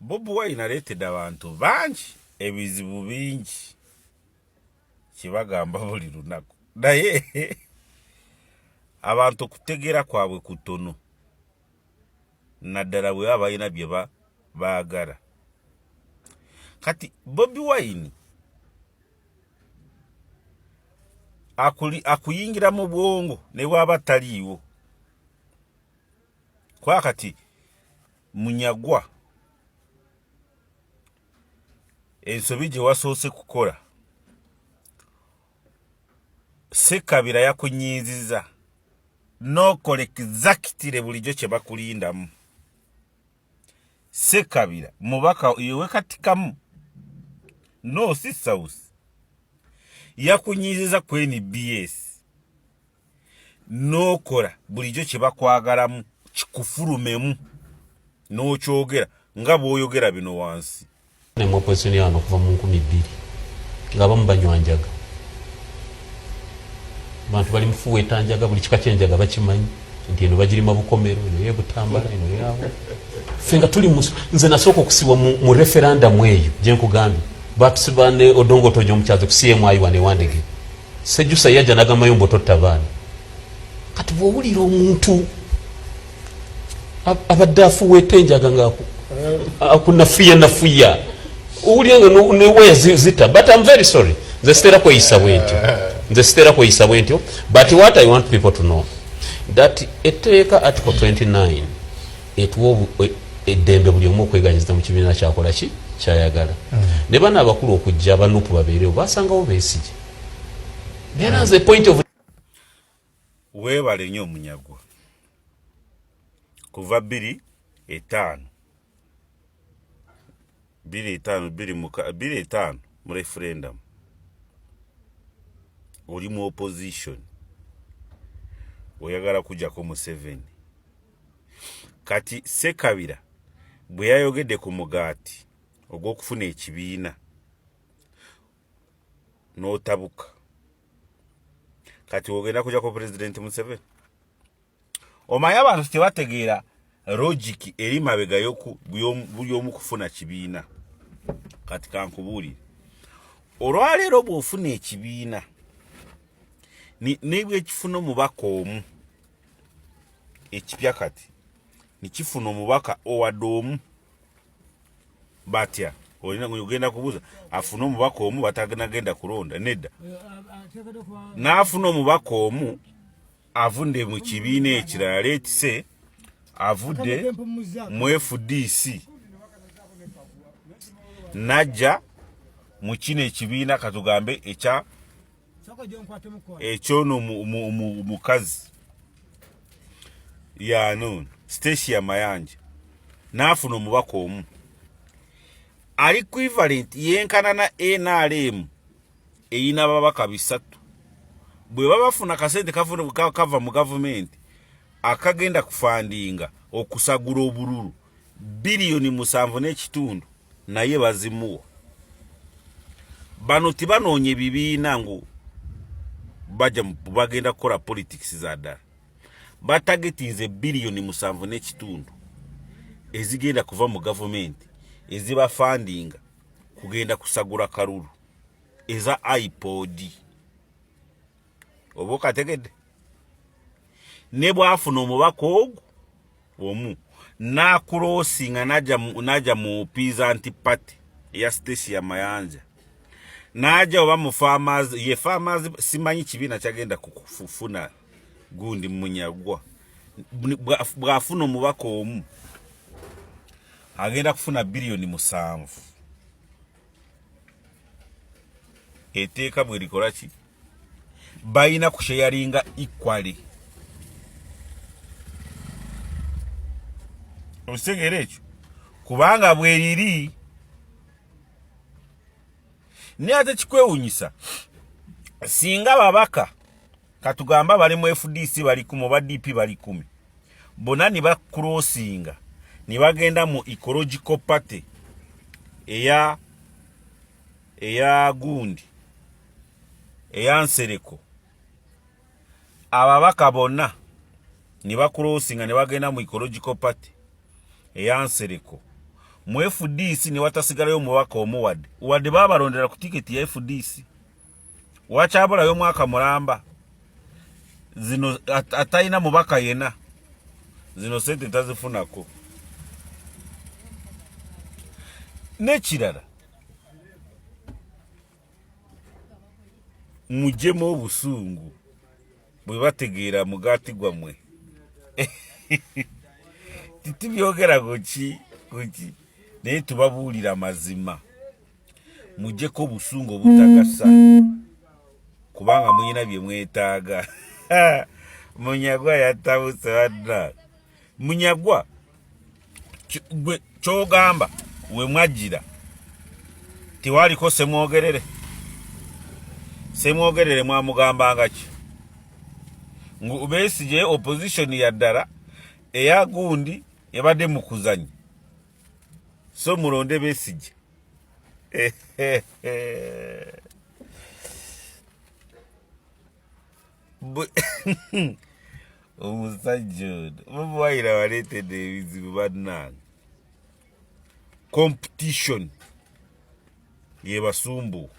Bobi Wine aleetedde abantu bangi ebizibu bingi kibagamba buli lunaku naye abantu okutegeera kwabwe kutono naddala bwe baba balina bye baagala. Kati Bobi Wine akuyingira mu bwongo ne bwaba taliiwo kwa kati Munyagwa ensobi gye wasoose kukola Ssekabira yakunyiiziza n'okola exactly bulijjo kye bakulindamu. Ssekabira mubaka yewe katikamu no si South yakunyiiziza ku NBS n'okola bulijjo kye bakwagalamu kikufulumemu n'okyogera nga bw'oyogera bino wansi. Ne mu opposition yano kuva mu 2000 ngaba mubanywanjaga bantu bali mufuweta njaga buli kika kyenjaga bakimanyi nti eno bagirima bukomero eno yebutambala eno yawo fenga tuli nze nasooka okusibwa mu referendum eyo gye nkugambye batusibane Odongo Tojo omukyazi ku CMI wane wandege Sejjusa yajja n'agamba yombo tottabaana kati bw'owulira omuntu abadde afuweta enjaga ng'ako akunafuya owulira nga neweya zita but I'm very sorry nze sitera kweyisa bwentyo but what I want people to know that etteeka article 29 etuwa eddembe buli omu okweganyiza mu kibiina kyakola ki kyayagala ne bana abakulu okujja abanupu babeerewo basangawo beesige there is a point of weebale nnyo Munyagwa kuva 2-5 mu referendum oli mu opposition oyagala kujjako Museveni. Kati Ssekabira bwe yayogedde ku mugaati ogw'okufuna ekibiina n'otabuka kati ogenda kujjako President Museveni. Omanyi abantu tebategeera logic eri mabega buli omu kufuna kibiina. Kati kankubuulire olwaleero bw'ofuna ekibiina nibwe kifuna omubaka omu ekipya kati nikifuna omubaka owadde omu batya ogenda kubuuza afuna omubaka omu bataganagenda kulonda nedda n'afuna omubaka omu avudde mu kibiina ekirala leetise avudde mu FDC najja mu kino ekibiina katugambe ekyono mukazi yano Stacia Mayanja n'afuna omubaka omu ali equivalent yenkana na NRM eyina ababaka 3 bwe babafuna kasente kava mu gavumenti akagenda kufandinga okusagula obululu bilioni 7.5 naye bazimuwa. Bano tibanoonye bibiina ngo bagenda kukola politics za ddala batagetinze bilioni 7.5 ezigenda kuva mu gavumenti eziba fundinga kugenda kusagula kalulu eza iPod obo kategedde ne bwafuna omubaka ogwo omu n'akulosinga naja mu Peasant Party ya Stacia Mayanja naja oba mu farmers ye farmers simanyi kibiina kyagenda kufuna gundi Munyagwa bwafuna omubaka omu agenda kufuna bilioni 7. Etteeka bwe likola ki bayina kusharinga equally. Osegeera ekyo kubanga bwe liri ne ate kikwewunyisa singa babaka katugamba bali mu FDC bali 10 ba DP bali 10 bonna ni bakulosinga ni bagenda mu ecological party eya gundi eya Nsereko ababaka bonna ni bakulosinga ni bagenda mu ecological party eya Nsereko mu FDC ne watasigalayo mubaka omuwadde wadde babalondera ku tiketi ya FDC wakyabulayo mwaka mulamba zino atayina mubaka yena zino sente tazifunako nekirala mujjemu obusungu bwe bategeera mugaati gwammwe titubyogera kuki naye tubabuulira mazima mujjeko obusungu obutagasa kubanga muyina bye mwetaaga Munyagwa yatabuse wadda Munyagwa kyogamba we mwajjira tiwaliko semwogerere mwamugambanga ki ngu Besigye opposition ya ddala eya gundi yabadde mu kuzannya so mulonde Besigye omusajja mubuwayira waleetedde ebizibu bannange competition yebasumbu